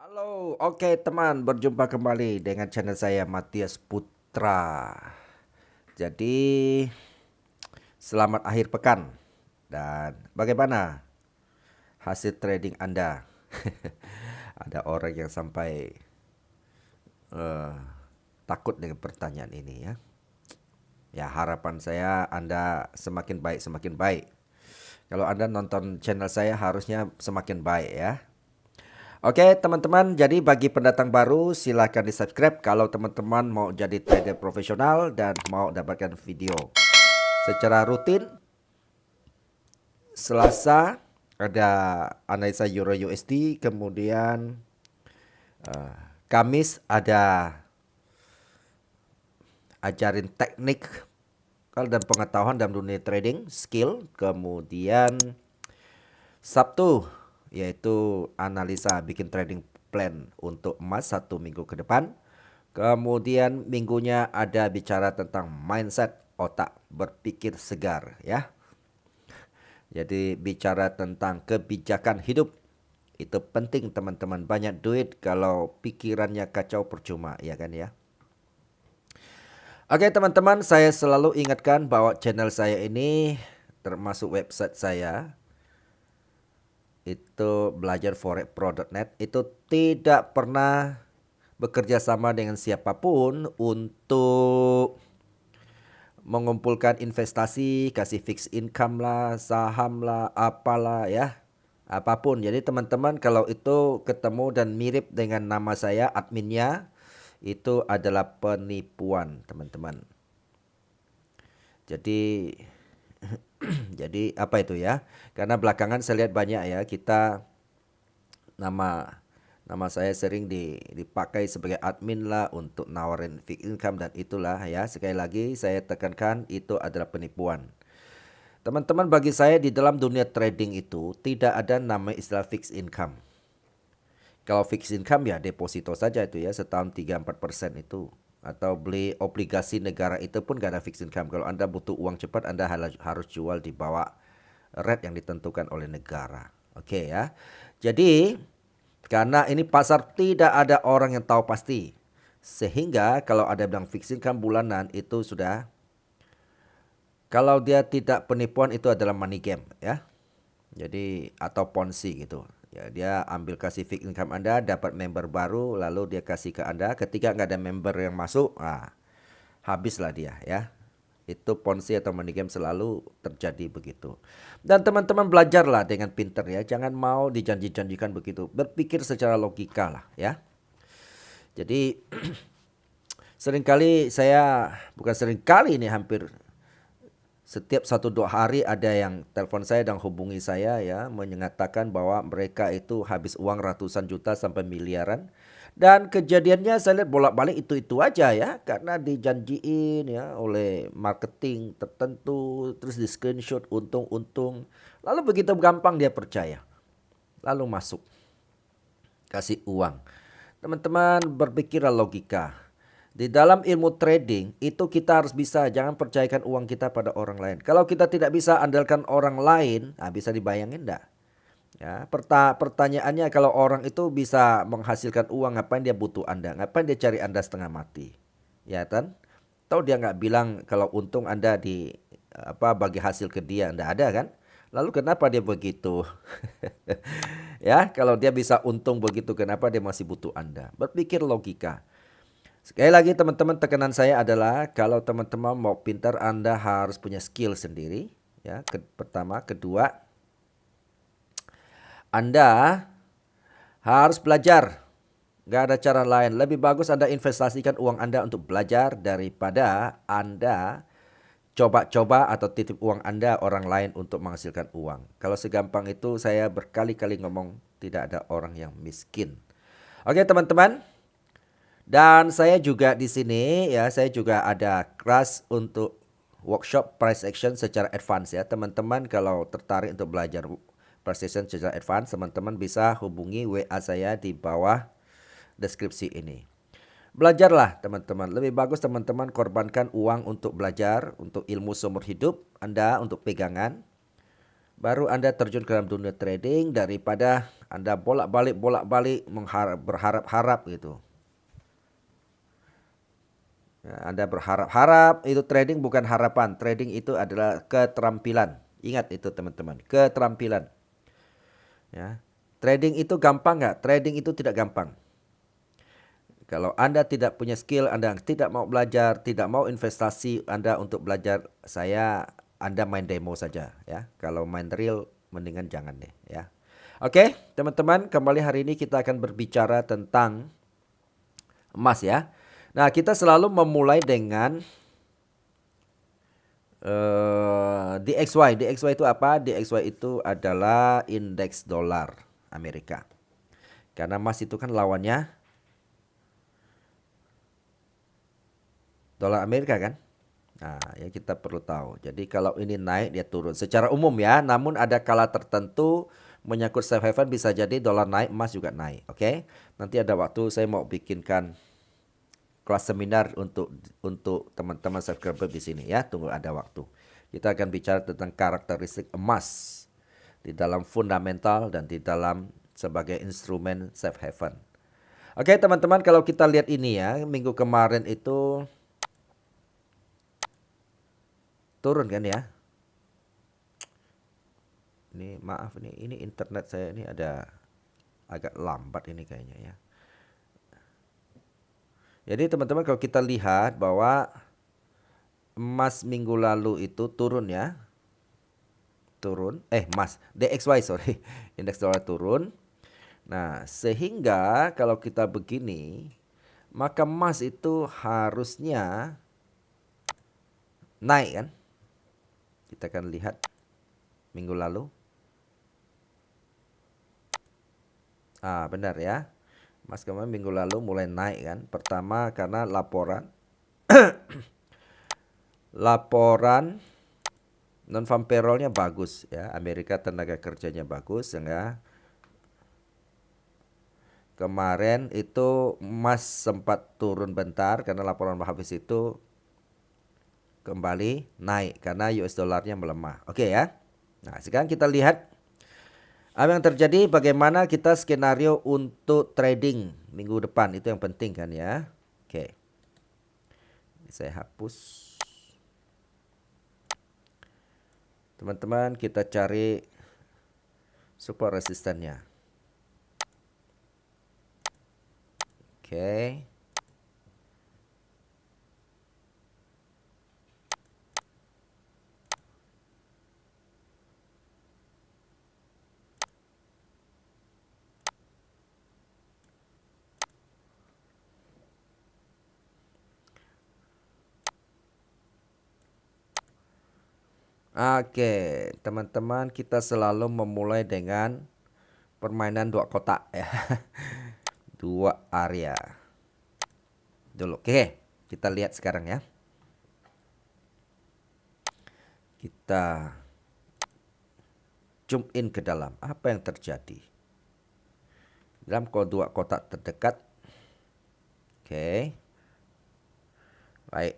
Halo, oke teman, berjumpa kembali dengan channel saya Matias Putra. Jadi, selamat akhir pekan dan bagaimana hasil trading Anda? Ada orang yang sampai eh, takut dengan pertanyaan ini ya. Ya, harapan saya Anda semakin baik semakin baik. Kalau Anda nonton channel saya harusnya semakin baik ya. Oke teman-teman, jadi bagi pendatang baru silahkan di subscribe kalau teman-teman mau jadi trader profesional dan mau dapatkan video secara rutin. Selasa ada analisa Euro USD, kemudian Kamis ada ajarin teknik dan pengetahuan dalam dunia trading, skill, kemudian Sabtu yaitu analisa bikin trading plan untuk emas 1 minggu ke depan. Kemudian minggunya ada bicara tentang mindset, otak berpikir segar ya. Jadi bicara tentang kebijakan hidup. Itu penting teman-teman, banyak duit kalau pikirannya kacau percuma ya kan ya. Oke teman-teman, saya selalu ingatkan bahwa channel saya ini termasuk website saya itu belajarforexpro.net itu tidak pernah bekerja sama dengan siapapun untuk mengumpulkan investasi, kasih fixed income lah, saham lah, apalah ya, apapun. Jadi teman-teman kalau itu ketemu dan mirip dengan nama saya, adminnya, itu adalah penipuan teman-teman. Jadi jadi apa itu ya? Karena belakangan saya lihat banyak ya kita nama nama saya sering dipakai sebagai admin lah untuk nawarin fixed income dan itulah ya. Sekali lagi saya tekankan itu adalah penipuan. Teman-teman, bagi saya di dalam dunia trading itu tidak ada nama istilah fixed income. Kalau fixed income ya deposito saja itu ya, setahun 3-4% itu. Atau beli obligasi negara itu pun gak ada fixed income. Kalau Anda butuh uang cepat Anda harus jual di bawah rate yang ditentukan oleh negara. Oke ya. Jadi karena ini pasar tidak ada orang yang tahu pasti. Sehingga kalau ada bilang fixed income bulanan itu sudah, kalau dia tidak penipuan itu adalah money game ya. Jadi atau ponzi gitu. Ya, dia ambil kasih fixed income Anda, dapat member baru, lalu dia kasih ke Anda. Ketika nggak ada member yang masuk, habislah dia ya. Itu ponzi atau money game selalu terjadi begitu. Dan teman-teman belajarlah dengan pinter ya. Jangan mau dijanji-janjikan begitu. Berpikir secara logika lah ya. Jadi seringkali saya, bukan seringkali ini hampir setiap 1-2 hari ada yang telepon saya dan hubungi saya ya, menyatakan bahwa mereka itu habis uang ratusan juta sampai miliaran. Dan kejadiannya saya lihat bolak-balik itu aja ya, karena dijanjiin ya oleh marketing tertentu, terus di screenshot untung-untung. Lalu begitu gampang dia percaya. Lalu masuk, kasih uang. Teman-teman berpikirlah logika. Di dalam ilmu trading itu kita harus bisa, jangan percayakan uang kita pada orang lain. Kalau kita tidak bisa andalkan orang lain, bisa dibayangin enggak? Ya, pertanyaannya kalau orang itu bisa menghasilkan uang, ngapain dia butuh Anda? Ngapain dia cari Anda setengah mati? Ya kan? Tahu dia nggak bilang kalau untung Anda bagi hasil ke dia, enggak ada kan? Lalu kenapa dia begitu? Ya, kalau dia bisa untung begitu, kenapa dia masih butuh Anda? Berpikir logika. Sekali lagi teman-teman, tekanan saya adalah kalau teman-teman mau pintar Anda harus punya skill sendiri ya. Pertama, kedua Anda harus belajar. Gak ada cara lain. Lebih bagus Anda investasikan uang Anda untuk belajar daripada Anda coba-coba atau titip uang Anda orang lain untuk menghasilkan uang. Kalau segampang itu saya berkali-kali ngomong tidak ada orang yang miskin. Oke teman-teman. Dan saya juga di sini ya, saya juga ada kelas untuk workshop price action secara advance ya. Teman-teman kalau tertarik untuk belajar price action secara advance, teman-teman bisa hubungi WA saya di bawah deskripsi ini. Belajarlah teman-teman. Lebih bagus teman-teman korbankan uang untuk belajar, untuk ilmu seumur hidup Anda, untuk pegangan. Baru Anda terjun ke dalam dunia trading daripada Anda bolak-balik berharap-harap gitu. Ya, Anda berharap-harap, itu trading bukan harapan. Trading itu adalah keterampilan. Ingat itu teman-teman, keterampilan. Ya. Trading itu gampang nggak? Trading itu tidak gampang. Kalau Anda tidak punya skill, Anda tidak mau belajar, tidak mau investasi Anda untuk belajar, Anda main demo saja ya. Kalau main real mendingan jangan deh ya. Oke, teman-teman, kembali hari ini kita akan berbicara tentang emas ya. Nah, kita selalu memulai dengan DXY. DXY itu apa? DXY itu adalah indeks dolar Amerika. Karena emas itu kan lawannya dolar Amerika kan? Nah, ya kita perlu tahu. Jadi kalau ini naik dia turun secara umum ya. Namun ada kala tertentu menyangkut safe haven bisa jadi dolar naik, emas juga naik. Oke. Nanti ada waktu saya mau bikinkan kelas seminar untuk teman-teman subscriber di sini ya. Tunggu ada waktu. Kita akan bicara tentang karakteristik emas di dalam fundamental dan di dalam sebagai instrumen safe haven. Oke, teman-teman, kalau kita lihat ini ya, minggu kemarin itu turun kan ya. Ini maaf ini internet saya ini ada agak lambat ini kayaknya ya. Jadi teman-teman kalau kita lihat bahwa emas minggu lalu itu turun ya. Emas DXY sorry. Indeks dolar turun. Nah, sehingga kalau kita begini, maka emas itu harusnya naik kan? Kita akan lihat minggu lalu. Benar ya. Emas kemarin minggu lalu mulai naik kan. Pertama karena laporan non farm payroll-nya bagus ya. Amerika tenaga kerjanya bagus sehingga kemarin itu emas sempat turun bentar karena laporan habis itu kembali naik karena US dollarnya melemah. Oke ya. Nah, sekarang kita lihat apa yang terjadi, bagaimana kita skenario untuk trading minggu depan, itu yang penting kan ya. Oke. Saya hapus. Teman-teman, kita cari support resistannya. Oke. Oke, teman-teman, kita selalu memulai dengan permainan dua kotak ya. Dua area. Dulu. Oke, kita lihat sekarang ya. Kita zoom in ke dalam. Apa yang terjadi? Dalam dua kotak terdekat. Oke. Baik.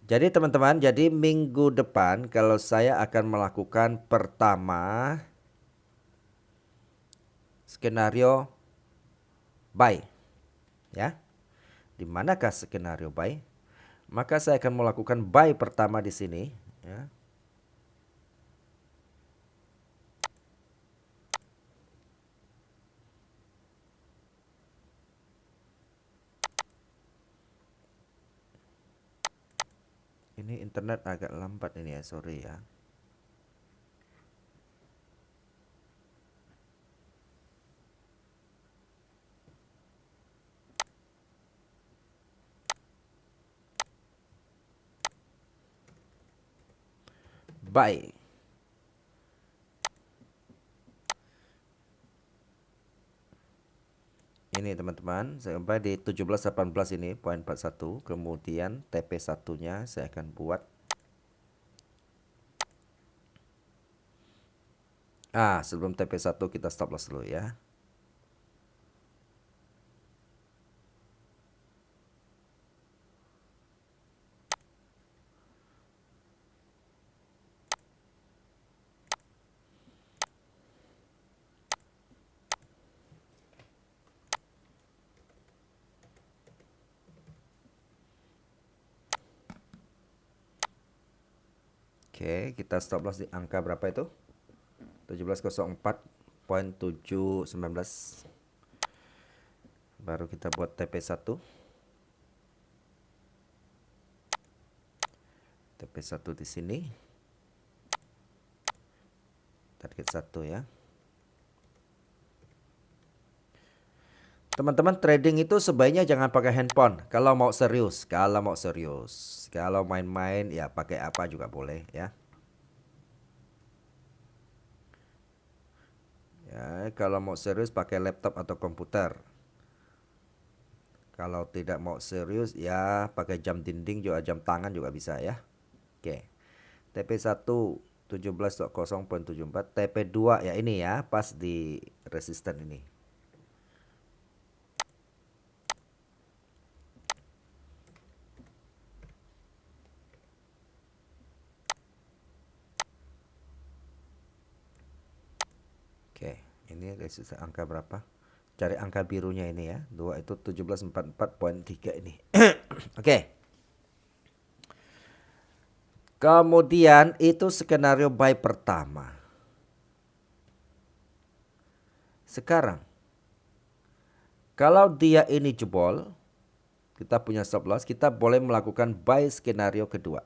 Jadi teman-teman, jadi minggu depan kalau saya akan melakukan pertama skenario buy. Ya. Di manakah skenario buy? Maka saya akan melakukan buy pertama di sini, ya. Ini internet agak lambat ini ya, sorry ya. Buy. Ini teman-teman, saya buy di 17.18 ini, poin 41. Kemudian TP1-nya saya akan buat. Sebelum TP1 kita stop loss dulu ya. Oke, kita stop loss di angka berapa itu? 1704.719. Baru kita buat TP1. TP1 di sini. Target 1 ya. Teman-teman, trading itu sebaiknya jangan pakai handphone kalau mau serius. Kalau main-main ya pakai apa juga boleh ya. Ya, kalau mau serius pakai laptop atau komputer. Kalau tidak mau serius ya pakai jam dinding juga, jam tangan juga bisa ya. Oke. TP1 17.0.74, TP2 ya ini ya, pas di resisten ini. Oke, ini resisten angka berapa? Cari angka birunya ini ya. 2 itu 1744.3 ini. Oke. Kemudian itu skenario buy pertama. Sekarang kalau dia ini jebol, kita punya stop loss, kita boleh melakukan buy skenario kedua.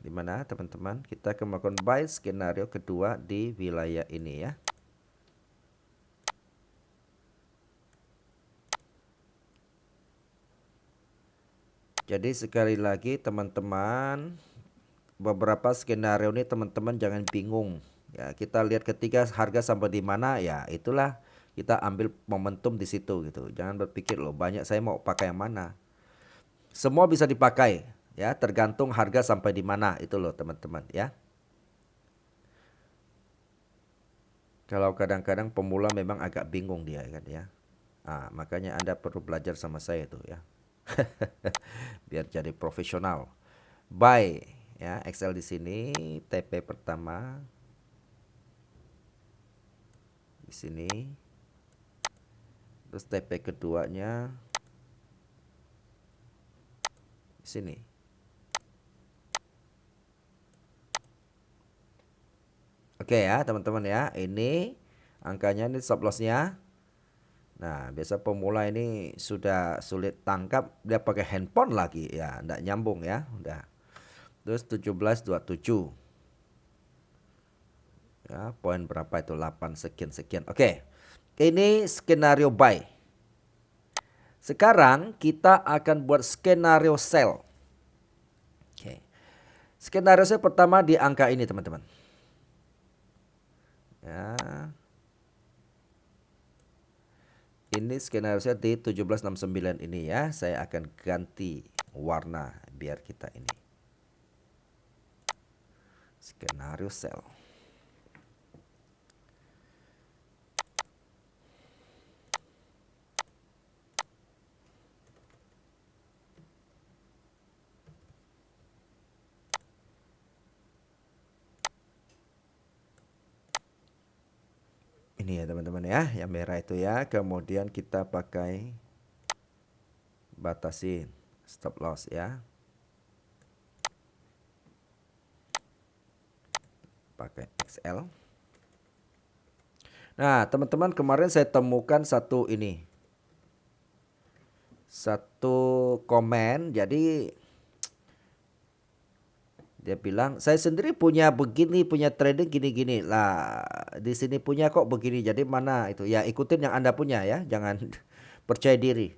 Di mana teman-teman? Kita akan melakukan buy skenario kedua di wilayah ini ya. Jadi sekali lagi teman-teman, beberapa skenario ini teman-teman jangan bingung. Ya, kita lihat ketika harga sampai di mana ya itulah kita ambil momentum di situ gitu. Jangan berpikir loh banyak saya mau pakai yang mana. Semua bisa dipakai ya, tergantung harga sampai di mana itu loh teman-teman ya. Kalau kadang-kadang pemula memang agak bingung dia kan ya. Makanya Anda perlu belajar sama saya tuh ya. Biar jadi profesional. Buy ya, Excel di sini, TP pertama di sini. Terus TP keduanya di sini. Oke ya, teman-teman ya. Ini angkanya, ini stop lossnya. Nah, biasa pemula ini sudah sulit tangkap, dia pakai handphone lagi ya, enggak nyambung ya, udah. Terus 17.27. Ya, poin berapa itu? 8 sekian. Oke. Ini skenario buy. Sekarang kita akan buat skenario sell. Oke. Skenario sell pertama di angka ini, teman-teman. Ya. Ini skenario saya di 1769 ini ya. Saya akan ganti warna biar kita ini. Skenario sell. Ini ya teman-teman ya, yang merah itu ya. Kemudian kita pakai batasin stop loss ya. Pakai XL. Nah, teman-teman, kemarin saya temukan satu ini. Satu komen, jadi dia bilang, "Saya sendiri punya begini, punya trading gini-gini." Lah, di sini punya kok begini. Jadi mana itu? Ya ikutin yang Anda punya ya, jangan percaya diri.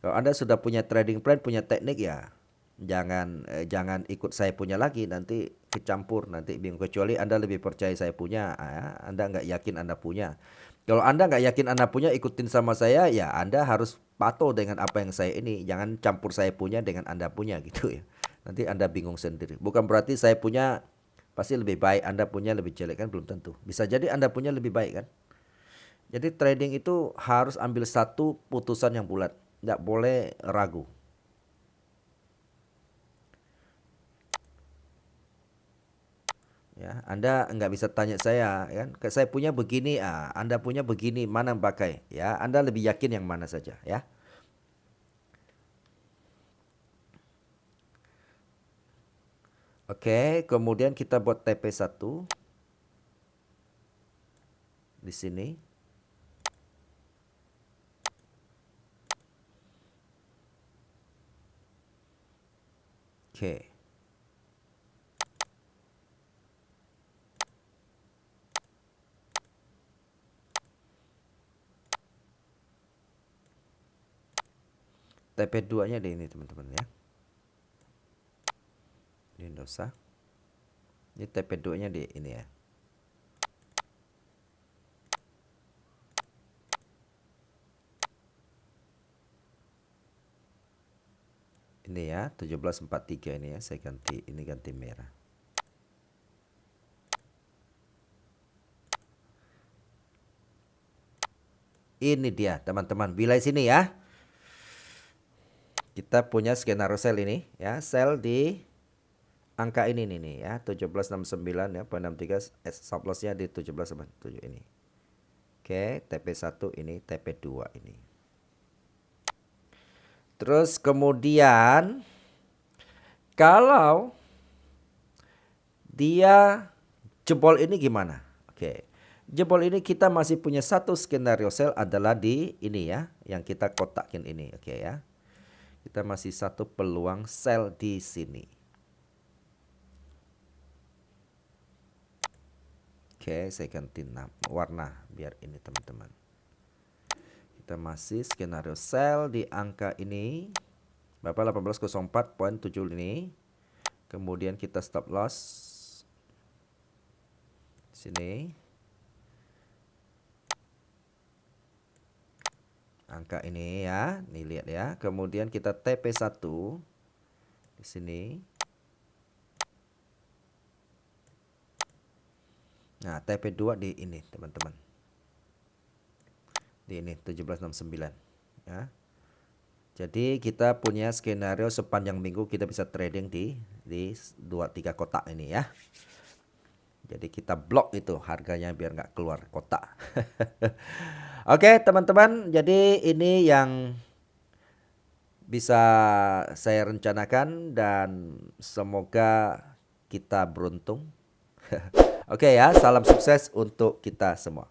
Kalau Anda sudah punya trading plan, punya teknik ya, jangan ikut saya punya lagi, nanti kecampur, nanti bingung. Kecuali Anda lebih percaya saya punya, ya, Anda nggak yakin Anda punya. Kalau Anda nggak yakin Anda punya, ikutin sama saya, ya Anda harus patuh dengan apa yang saya ini. Jangan campur saya punya dengan Anda punya gitu ya. Nanti Anda bingung sendiri. Bukan berarti saya punya pasti lebih baik, Anda punya lebih jelek kan, belum tentu. Bisa jadi Anda punya lebih baik kan. Jadi trading itu harus ambil satu putusan yang bulat, nggak boleh ragu. Ya, Anda nggak bisa tanya saya kan, saya punya begini, Anda punya begini, mana yang pakai? Ya, Anda lebih yakin yang mana saja ya. Oke, kemudian kita buat TP1 di sini. Oke. TP2-nya di ini teman-teman ya. Ini enggak usah. Ini TP2-nya di ini ya. Ini ya, 1743 ini ya, saya ganti, ini ganti merah. Ini dia teman-teman, bilai sini ya. Kita punya skenario sell ini ya, sell di angka ini nih ya, 1769 ya, 63 stop loss-nya di 17,7 ini. Oke, TP1 ini, TP2 ini. Terus kemudian kalau dia jebol ini gimana? Oke. Jebol ini kita masih punya satu skenario sell adalah di ini ya, yang kita kotakin ini, oke ya. Kita masih satu peluang sell di sini. Oke, saya ganti warna biar ini teman-teman. Kita masih skenario sell di angka ini. Bapak 1804.7 ini. Kemudian kita stop loss sini. Angka ini ya, nih lihat ya. Kemudian kita TP1 di sini. Nah, TP2 di ini, teman-teman. Di ini 1769 ya. Jadi kita punya skenario sepanjang minggu kita bisa trading di 2-3 kotak ini ya. Jadi kita blok itu harganya biar nggak keluar kotak. Oke teman-teman, jadi ini yang bisa saya rencanakan dan semoga kita beruntung. Oke ya, salam sukses untuk kita semua.